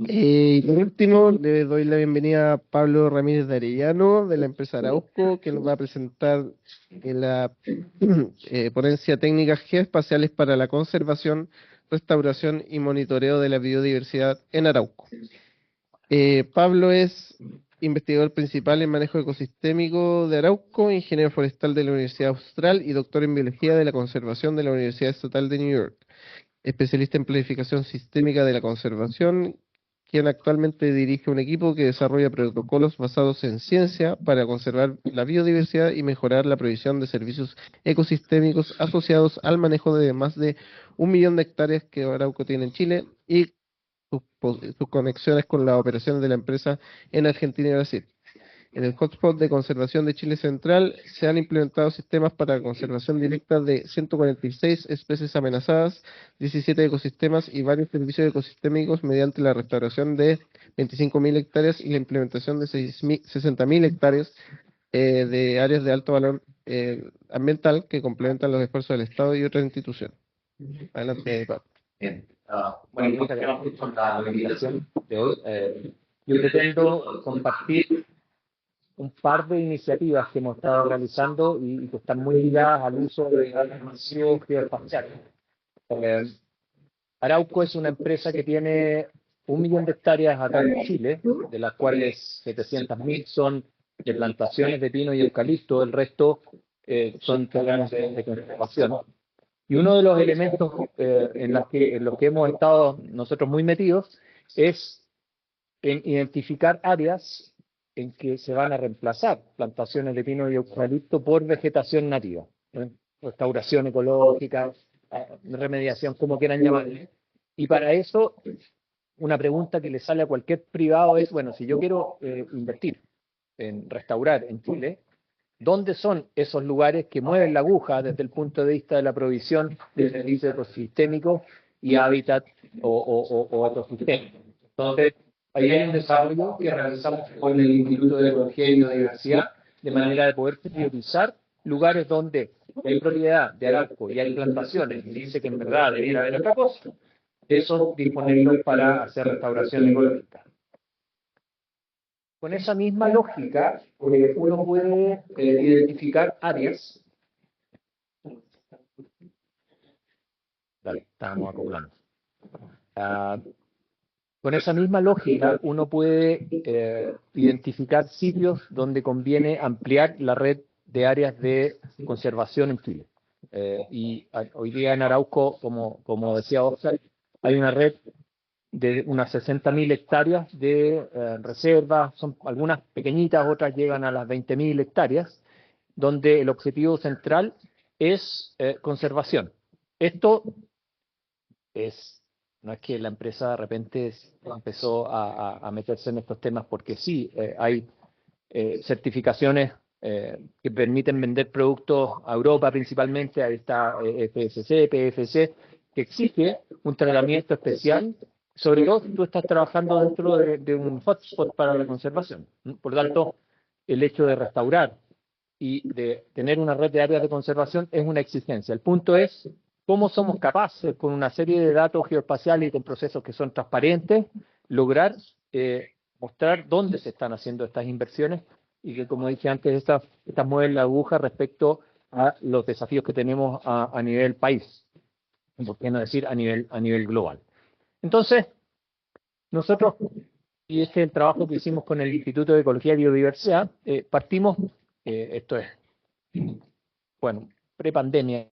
Y por último, le doy la bienvenida a Pablo Ramírez de Arellano, de la empresa Arauco, que nos va a presentar en la ponencia técnica geoespaciales para la conservación, restauración y monitoreo de la biodiversidad en Arauco. Pablo es investigador principal en manejo ecosistémico de Arauco, ingeniero forestal de la Universidad Austral y doctor en biología de la conservación de la Universidad Estatal de New York, especialista en planificación sistémica de la conservación, quien actualmente dirige un equipo que desarrolla protocolos basados en ciencia para conservar la biodiversidad y mejorar la provisión de servicios ecosistémicos asociados al manejo de más de 1 millón de hectáreas que Arauco tiene en Chile y sus conexiones con las operaciones de la empresa en Argentina y Brasil. En el hotspot de conservación de Chile Central se han implementado sistemas para conservación directa de 146 especies amenazadas, 17 ecosistemas y varios servicios ecosistémicos mediante la restauración de 25.000 hectáreas y la implementación de 60.000 hectáreas de áreas de alto valor ambiental que complementan los esfuerzos del Estado y otras instituciones. Adelante, Pablo. Bien. Bueno, muchas gracias por la invitación de hoy. Yo pretendo compartir un par de iniciativas que hemos estado realizando y que están muy ligadas al uso de datos masivos geoespaciales. Arauco es una empresa que tiene 1 millón de hectáreas acá en Chile, de las cuales 700.000 son de plantaciones de pino y eucalipto, el resto son programas de conservación. Y uno de los elementos en los que hemos estado nosotros muy metidos es en identificar áreas en que se van a reemplazar plantaciones de pino y eucalipto por vegetación nativa, restauración ecológica, remediación, como quieran llamarle. Y para eso, una pregunta que le sale a cualquier privado es, bueno, si yo quiero invertir en restaurar en Chile, ¿dónde son esos lugares que mueven la aguja desde el punto de vista de la provisión de servicios ecosistémicos y hábitat o ecosistemas? Entonces, ahí hay un desarrollo que realizamos con el Instituto de Ecología y Biodiversidad, de manera de poder priorizar lugares donde hay propiedad de Arauco y hay plantaciones, y dice que en verdad debería haber otra cosa, eso disponerlos para hacer restauración ecológica. Con esa misma lógica, uno puede identificar áreas. Dale, estábamos acoplando. Con esa misma lógica, uno puede identificar sitios donde conviene ampliar la red de áreas de conservación en Chile. Y hoy día en Arauco, como decía Oscar, hay una red de unas 60.000 hectáreas de reservas, son algunas pequeñitas, otras llegan a las 20.000 hectáreas, donde el objetivo central es conservación. Esto no es que la empresa de repente empezó a meterse en estos temas porque sí, hay certificaciones que permiten vender productos a Europa principalmente, ahí está FSC, PFC, que exige un tratamiento especial, sobre todo si tú estás trabajando dentro de un hotspot para la conservación. Por lo tanto, el hecho de restaurar y de tener una red de áreas de conservación es una exigencia. El punto es cómo somos capaces, con una serie de datos geoespaciales y con procesos que son transparentes, lograr mostrar dónde se están haciendo estas inversiones y que, como dije antes, estas mueven la aguja respecto a los desafíos que tenemos a nivel país, por qué no decir a nivel global. Entonces, nosotros, y este es el trabajo que hicimos con el Instituto de Ecología y Biodiversidad, partimos, esto es, bueno, prepandemia,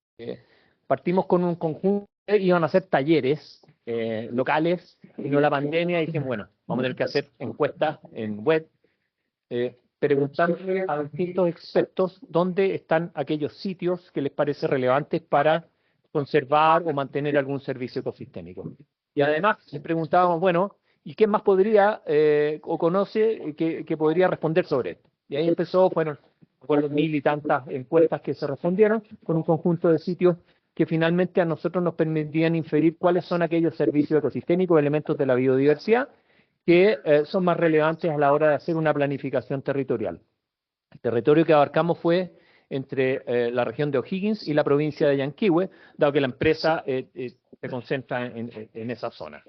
partimos con un conjunto, iban a hacer talleres locales, vino la pandemia y dijimos, bueno, vamos a tener que hacer encuestas en web, preguntarle a distintos expertos dónde están aquellos sitios que les parece relevantes para conservar o mantener algún servicio ecosistémico. Y además les preguntábamos, bueno, ¿y quién más podría o conoce que podría responder sobre esto? Y ahí empezó, fueron 1.000 y tantas encuestas que se respondieron con un conjunto de sitios que finalmente a nosotros nos permitían inferir cuáles son aquellos servicios ecosistémicos, elementos de la biodiversidad, que son más relevantes a la hora de hacer una planificación territorial. El territorio que abarcamos fue entre la región de O'Higgins y la provincia de Yanquihue, dado que la empresa se concentra en esa zona.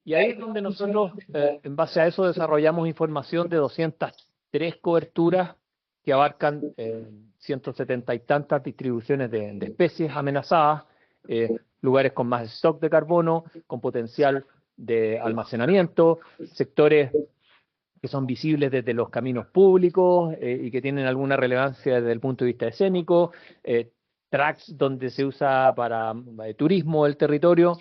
Y ahí es donde nosotros, en base a eso, desarrollamos información de 203 coberturas que abarcan 170 y tantas distribuciones de especies amenazadas, lugares con más stock de carbono, con potencial de almacenamiento, sectores que son visibles desde los caminos públicos y que tienen alguna relevancia desde el punto de vista escénico, tracks donde se usa para turismo del territorio,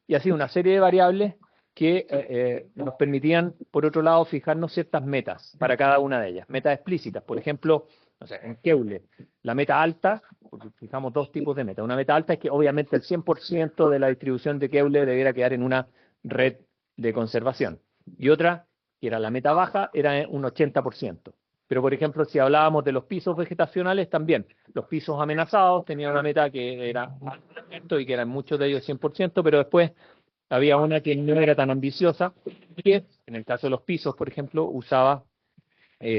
y así una serie de variables que nos permitían, por otro lado, fijarnos ciertas metas para cada una de ellas, metas explícitas. Por ejemplo, no sé, en Keule, la meta alta, porque fijamos dos tipos de metas. Una meta alta es que obviamente el 100% de la distribución de Keule debiera quedar en una red de conservación. Y otra, que era la meta baja, era un 80%. Pero, por ejemplo, si hablábamos de los pisos vegetacionales, también los pisos amenazados tenían una meta que era alto y que eran muchos de ellos 100%, pero después había una que no era tan ambiciosa, que en el caso de los pisos, por ejemplo, usaba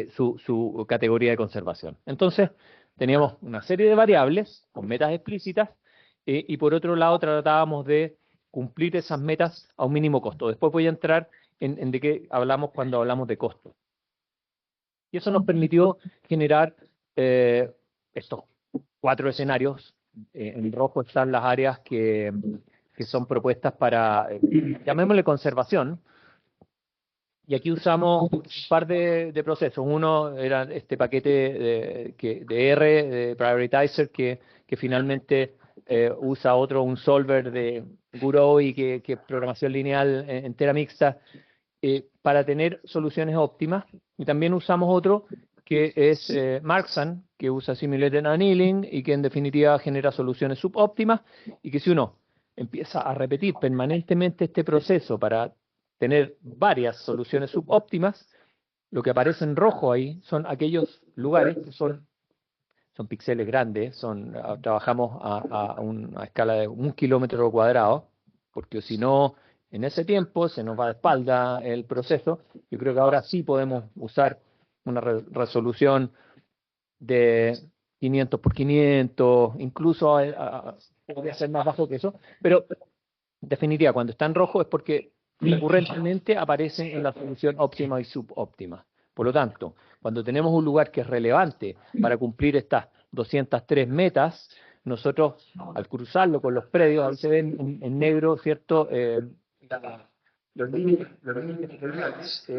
su categoría de conservación. Entonces, teníamos una serie de variables con metas explícitas y por otro lado tratábamos de cumplir esas metas a un mínimo costo. Después voy a entrar en de qué hablamos cuando hablamos de costo. Y eso nos permitió generar estos 4 escenarios. En rojo están las áreas que son propuestas para, llamémosle conservación, y aquí usamos un par de procesos. Uno era este paquete de R, de Prioritizer, que finalmente usa un solver de Guroi, que es programación lineal entera mixta, para tener soluciones óptimas. Y también usamos otro que es Marksan, que usa Simulated Annealing y que en definitiva genera soluciones subóptimas, y que si uno empieza a repetir permanentemente este proceso para tener varias soluciones subóptimas, lo que aparece en rojo ahí son aquellos lugares que son píxeles grandes, trabajamos a una escala de 1 kilómetro cuadrado, porque si no, en ese tiempo se nos va de espalda el proceso. Yo creo que ahora sí podemos usar una resolución de 500 por 500, incluso podría ser más bajo que eso, pero en definitiva, cuando está en rojo es porque recurrentemente aparece en la solución óptima y subóptima. Por lo tanto, cuando tenemos un lugar que es relevante para cumplir estas 203 metas, nosotros al cruzarlo con los predios, ahí se ven en negro, ¿cierto? Los límites regionales.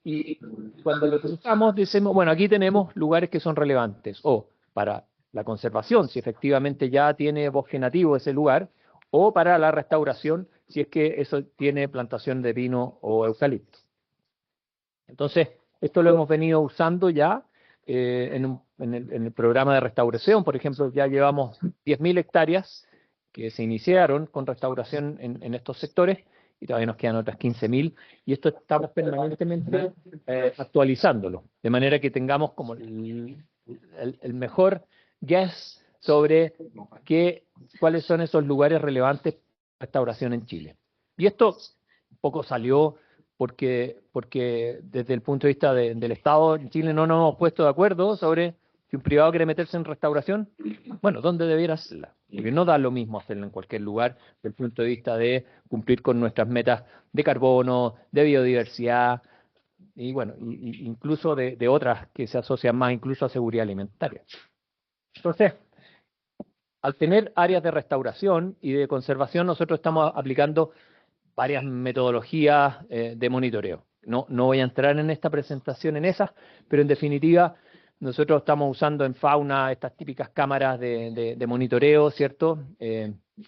Y cuando lo cruzamos, decimos, bueno, aquí tenemos lugares que son relevantes, o para la conservación, si efectivamente ya tiene bosque nativo ese lugar, o para la restauración, si es que eso tiene plantación de pino o eucalipto. Entonces, esto lo hemos venido usando ya en el programa de restauración. Por ejemplo, ya llevamos 10.000 hectáreas que se iniciaron con restauración en estos sectores, y todavía nos quedan otras 15.000, y esto estamos permanentemente actualizándolo, de manera que tengamos como el mejor guess sobre cuáles son esos lugares relevantes para restauración en Chile. Y esto un poco salió porque desde el punto de vista del Estado en Chile no nos hemos puesto de acuerdo sobre si un privado quiere meterse en restauración, bueno, ¿dónde debiera hacerla? Porque no da lo mismo hacerla en cualquier lugar desde el punto de vista de cumplir con nuestras metas de carbono, de biodiversidad, y bueno, incluso de otras que se asocian más incluso a seguridad alimentaria. Entonces, al tener áreas de restauración y de conservación, nosotros estamos aplicando varias metodologías de monitoreo. No voy a entrar en esta presentación en esas, pero en definitiva nosotros estamos usando en fauna estas típicas cámaras de monitoreo, ¿cierto?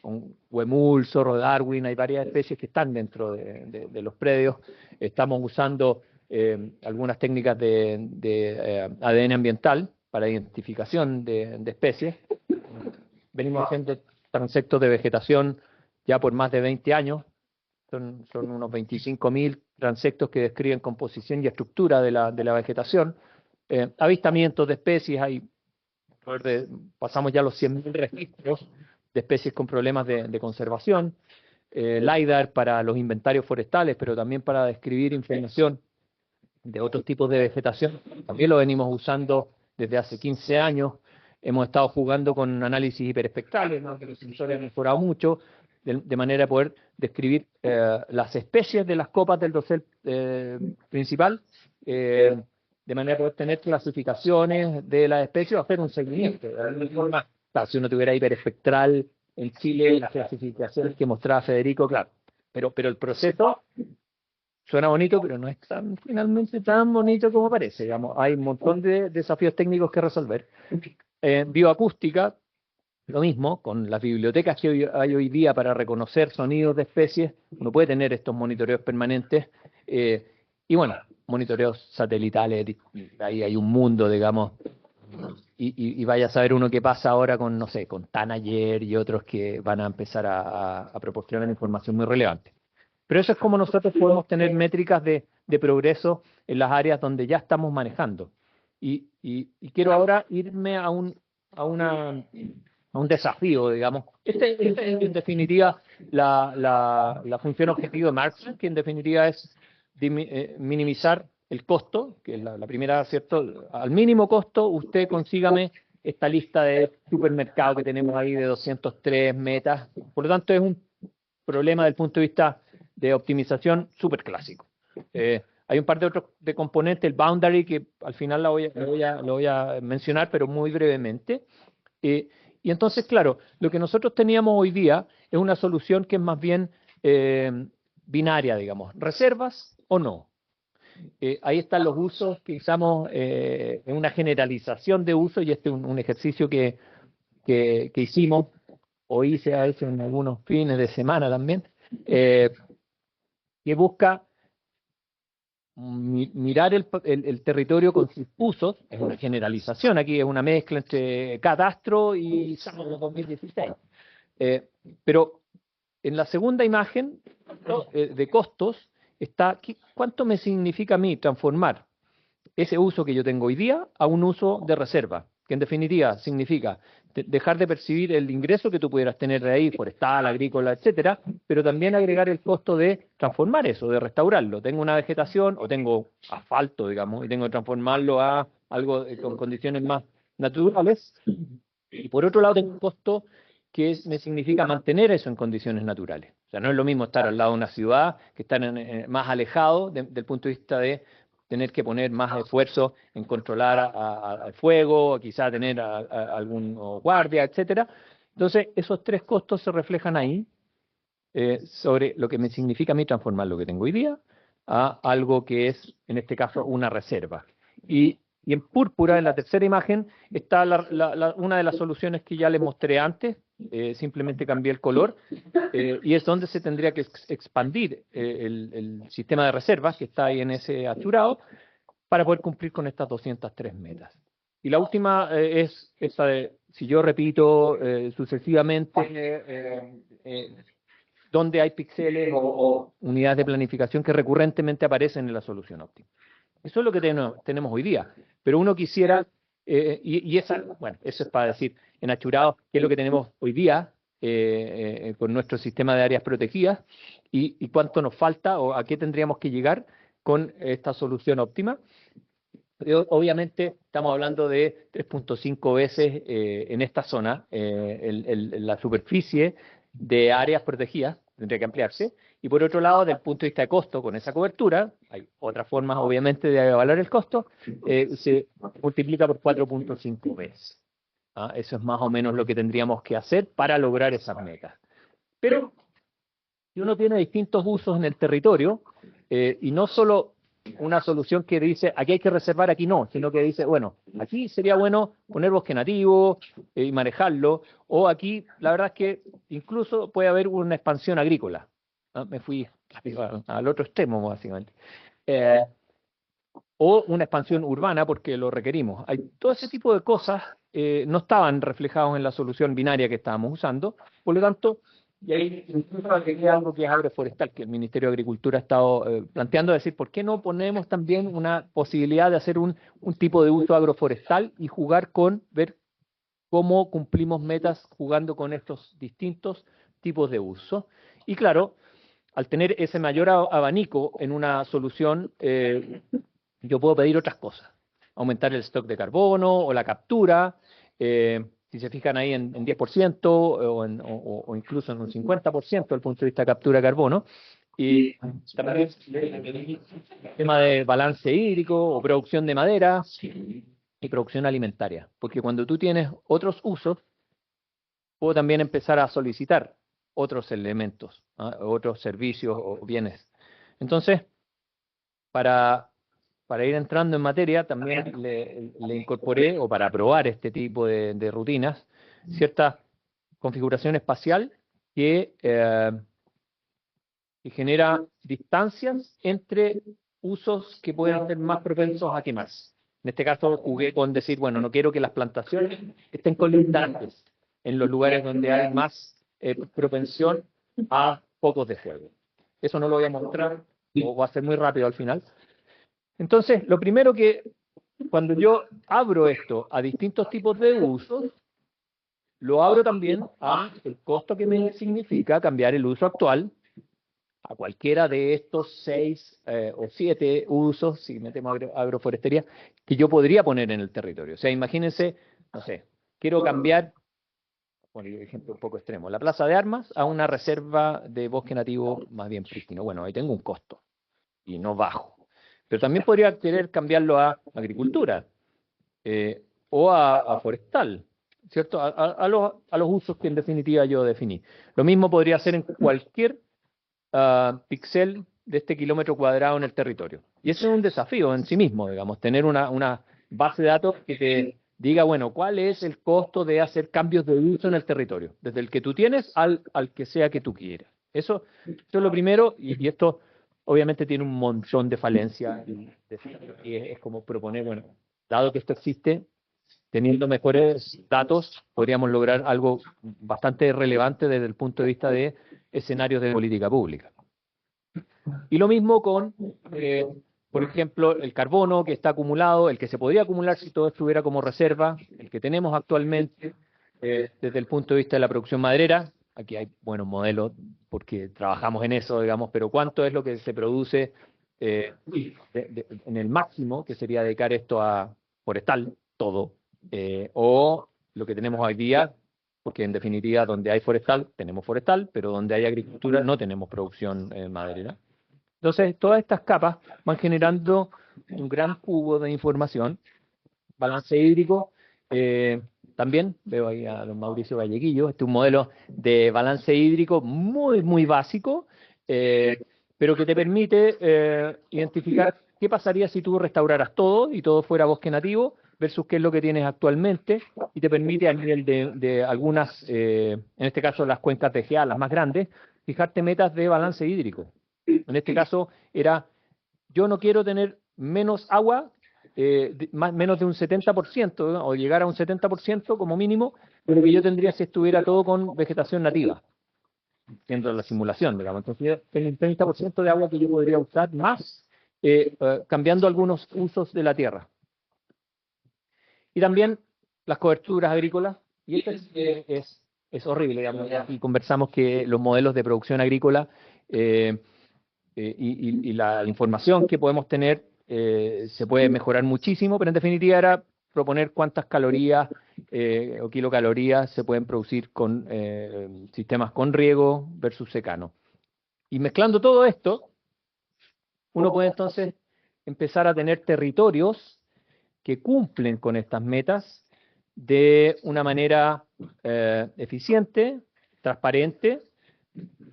Con huemul, zorro de Darwin, hay varias especies que están dentro de los predios. Estamos usando algunas técnicas de ADN ambiental para identificación de especies. Venimos haciendo transectos de vegetación ya por más de 20 años. Son unos 25.000 transectos que describen composición y estructura de la vegetación. Avistamientos de especies, pasamos ya los 100.000 registros de especies con problemas de conservación. LiDAR para los inventarios forestales, pero también para describir información de otros tipos de vegetación. También lo venimos usando desde hace 15 años. Hemos estado jugando con análisis hiperespectrales, ¿no? Que los sensores han mejorado mucho. de manera de poder describir las especies de las copas del dosel principal, de manera de poder tener clasificaciones de las especies o hacer un seguimiento. De alguna forma, claro, si uno tuviera hiperespectral en Chile, las clasificaciones que mostraba Federico, claro, pero el proceso suena bonito, pero no es finalmente tan bonito como parece. Digamos, hay un montón de desafíos técnicos que resolver. Bioacústica, lo mismo, con las bibliotecas que hay hoy día para reconocer sonidos de especies, uno puede tener estos monitoreos permanentes. Y bueno, monitoreos satelitales, ahí hay un mundo, digamos, y vaya a saber uno qué pasa ahora con, no sé, con Tanager y otros que van a empezar a proporcionar información muy relevante. Pero eso es como nosotros podemos tener métricas de progreso en las áreas donde ya estamos manejando. Y quiero ahora irme a un desafío, digamos. Este es en definitiva la función objetivo de Marx, que en definitiva es minimizar el costo, que es la primera, ¿cierto? Al mínimo costo, usted consígame esta lista de supermercados que tenemos ahí de 203 metas. Por lo tanto, es un problema del punto de vista de optimización súper clásico. Hay un par de otros de componentes, el boundary, que al final lo voy a mencionar, pero muy brevemente. Y entonces, claro, lo que nosotros teníamos hoy día es una solución que es más bien binaria, digamos, reservas o no. Ahí están los usos que usamos en una generalización de uso, y este es un ejercicio que hicimos, o hice a veces en algunos fines de semana también, que busca mirar el territorio con sus usos. Es una generalización, aquí es una mezcla entre Cadastro y SAMO 2016. Pero en la segunda imagen de costos está cuánto me significa a mí transformar ese uso que yo tengo hoy día a un uso de reserva, que en definitiva significa dejar de percibir el ingreso que tú pudieras tener de ahí, forestal, agrícola, etcétera, pero también agregar el costo de transformar eso, de restaurarlo. Tengo una vegetación o tengo asfalto, digamos, y tengo que transformarlo a algo con condiciones más naturales. Y por otro lado tengo un costo que me significa mantener eso en condiciones naturales. O sea, no es lo mismo estar al lado de una ciudad que estar más alejado del punto de vista de tener que poner más esfuerzo en controlar al fuego, quizá tener algún guardia, etcétera. Entonces, esos tres costos se reflejan ahí sobre lo que me significa a mí transformar lo que tengo hoy día a algo que es, en este caso, una reserva. Y en púrpura, en la tercera imagen, está una de las soluciones que ya les mostré antes, simplemente cambié el color, y es donde se tendría que expandir el sistema de reservas que está ahí en ese achurado para poder cumplir con estas 203 metas. Y la última es esta de, si yo repito sucesivamente donde hay píxeles o unidades de planificación que recurrentemente aparecen en la solución óptima. Eso es lo que tenemos hoy día. Pero uno quisiera, bueno, eso es para decir, en achurado, qué es lo que tenemos hoy día con nuestro sistema de áreas protegidas y cuánto nos falta o a qué tendríamos que llegar con esta solución óptima. Obviamente estamos hablando de 3.5 veces en esta zona la superficie de áreas protegidas tendría que ampliarse. Y por otro lado, desde el punto de vista de costo, con esa cobertura, hay otras formas obviamente de evaluar el costo, se multiplica por 4.5 veces. Eso es más o menos lo que tendríamos que hacer para lograr esas metas. Pero si uno tiene distintos usos en el territorio, y no solo una solución que dice aquí hay que reservar, aquí no, sino que dice, bueno, aquí sería bueno poner bosque nativo y manejarlo, o aquí la verdad es que incluso puede haber una expansión agrícola. Me fui al otro extremo, básicamente. O una expansión urbana porque lo requerimos. Todo ese tipo de cosas no estaban reflejados en la solución binaria que estábamos usando, por lo tanto, y ahí incluso agregué algo que es agroforestal, que el Ministerio de Agricultura ha estado planteando, decir, ¿por qué no ponemos también una posibilidad de hacer un tipo de uso agroforestal y jugar con, ver cómo cumplimos metas jugando con estos distintos tipos de uso? Y claro, al tener ese mayor abanico en una solución, yo puedo pedir otras cosas, aumentar el stock de carbono o la captura, si se fijan ahí en 10% o incluso en un 50% desde el punto de vista de captura de carbono. Y también el tema de balance hídrico o producción de madera y producción alimentaria. Porque cuando tú tienes otros usos, puedo también empezar a solicitar otros elementos, otros servicios o bienes. Entonces, para ir entrando en materia, también le incorporé, o para probar este tipo de rutinas, cierta configuración espacial que genera distancias entre usos que pueden ser más propensos a quemarse. En este caso jugué con decir, bueno, no quiero que las plantaciones estén colindantes en los lugares donde hay más propensión a focos de fuego. Eso no lo voy a mostrar, o va a ser muy rápido al final. Entonces, lo primero que, cuando yo abro esto a distintos tipos de usos, lo abro también a el costo que me significa cambiar el uso actual a cualquiera de estos 6 o 7 usos, si metemos agroforestería, que yo podría poner en el territorio. O sea, imagínense, no sé, quiero cambiar, por ejemplo un poco extremo, la plaza de armas a una reserva de bosque nativo más bien prístino. Bueno, ahí tengo un costo y no bajo. Pero también podría querer cambiarlo a agricultura o a forestal, ¿cierto? A los usos que en definitiva yo definí. Lo mismo podría hacer en cualquier píxel de este kilómetro cuadrado en el territorio. Y eso es un desafío en sí mismo, digamos, tener una base de datos que te diga, bueno, cuál es el costo de hacer cambios de uso en el territorio, desde el que tú tienes al que sea que tú quieras. Eso es lo primero, y esto obviamente tiene un montón de falencias, y es como proponer, bueno, dado que esto existe, teniendo mejores datos, podríamos lograr algo bastante relevante desde el punto de vista de escenarios de política pública. Y lo mismo con, por ejemplo, el carbono que está acumulado, el que se podría acumular si todo estuviera como reserva, el que tenemos actualmente, desde el punto de vista de la producción maderera. Aquí hay buenos modelos porque trabajamos en eso, digamos, pero ¿cuánto es lo que se produce en el máximo, que sería dedicar esto a forestal, todo? O lo que tenemos hoy día, porque en definitiva donde hay forestal, tenemos forestal, pero donde hay agricultura no tenemos producción maderera. Entonces, todas estas capas van generando un gran cubo de información. Balance hídrico, también veo ahí a don Mauricio Vallequillo, este es un modelo de balance hídrico muy, muy básico, pero que te permite identificar qué pasaría si tú restauraras todo y todo fuera bosque nativo versus qué es lo que tienes actualmente, y te permite a nivel de algunas, en este caso las cuencas de GA, las más grandes, fijarte metas de balance hídrico. En este caso era, yo no quiero tener menos agua, menos de un 70%, ¿no? O llegar a un 70% como mínimo, pero que yo tendría si estuviera todo con vegetación nativa, siendo la simulación, digamos. Entonces, el 30% de agua que yo podría usar más, cambiando algunos usos de la tierra. Y también las coberturas agrícolas, y esto es horrible, digamos, y conversamos que los modelos de producción agrícola y la información que podemos tener se puede mejorar muchísimo, pero en definitiva era proponer cuántas calorías o kilocalorías se pueden producir con sistemas con riego versus secano. Y mezclando todo esto, uno puede entonces empezar a tener territorios que cumplen con estas metas de una manera eficiente, transparente,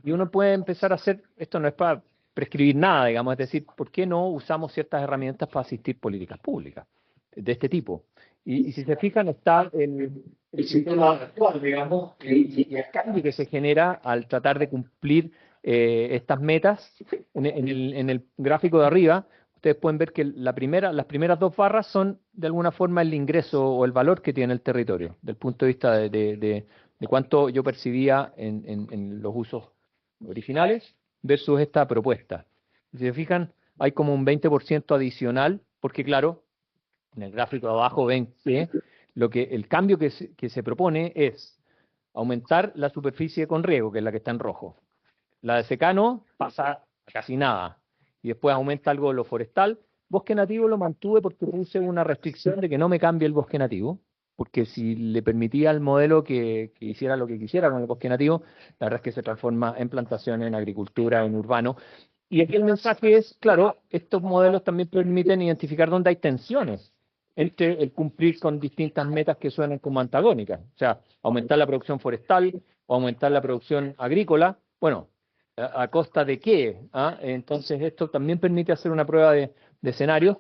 y uno puede empezar a hacer, esto no es para prescribir nada, digamos, es decir, ¿por qué no usamos ciertas herramientas para asistir políticas públicas de este tipo? Y si se fijan, está el sistema actual, digamos, y el cambio que se genera al tratar de cumplir estas metas. En el gráfico de arriba, ustedes pueden ver que las primeras 2 barras son de alguna forma el ingreso o el valor que tiene el territorio, del punto de vista de cuánto yo percibía en los usos originales versus esta propuesta. Si se fijan, hay como un 20% adicional, porque claro, en el gráfico de abajo ven que el cambio que se propone es aumentar la superficie con riego, que es la que está en rojo. La de secano pasa a casi nada. Y después aumenta algo lo forestal. Bosque nativo lo mantuve porque puse una restricción de que no me cambie el bosque nativo, porque si le permitía al modelo que hiciera lo que quisiera con el bosque nativo, la verdad es que se transforma en plantación, en agricultura, en urbano. Y aquí el mensaje es, claro, estos modelos también permiten identificar dónde hay tensiones entre el cumplir con distintas metas que suenan como antagónicas. O sea, aumentar la producción forestal o aumentar la producción agrícola. Bueno, ¿a costa de qué? ¿Ah? Entonces, esto también permite hacer una prueba de escenarios.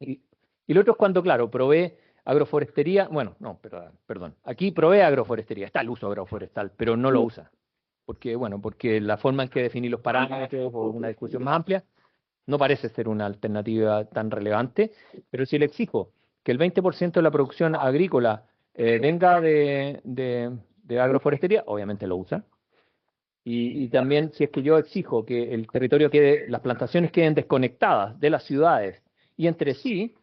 Y lo otro es cuando, claro, provee agroforestería. Bueno, no, perdón. Aquí provee agroforestería. Está el uso agroforestal, pero no lo usa. Porque, bueno, porque la forma en que definir los parámetros o una discusión más amplia no parece ser una alternativa tan relevante, pero si le exijo que el 20% de la producción agrícola venga de agroforestería, obviamente lo usa. Y también si es que yo exijo que el territorio quede, las plantaciones queden desconectadas de las ciudades y entre sí,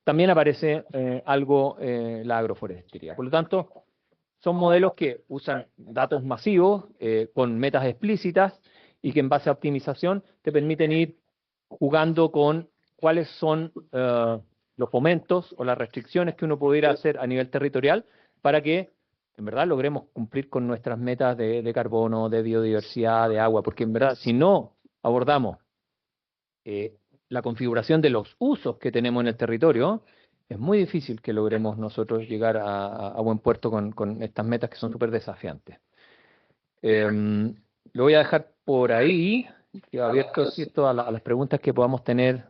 también aparece la agroforestería. Por lo tanto, son modelos que usan datos masivos con metas explícitas y que en base a optimización te permiten ir jugando con cuáles son los fomentos o las restricciones que uno pudiera hacer a nivel territorial para que en verdad logremos cumplir con nuestras metas de carbono, de biodiversidad, de agua, porque en verdad si no abordamos la configuración de los usos que tenemos en el territorio, es muy difícil que logremos nosotros llegar a buen puerto con estas metas que son súper desafiantes. Lo voy a dejar por ahí, quedo abierto, ¿cierto?, a las preguntas que podamos tener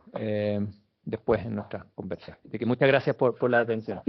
después en nuestra conversación. Así que muchas gracias por la atención.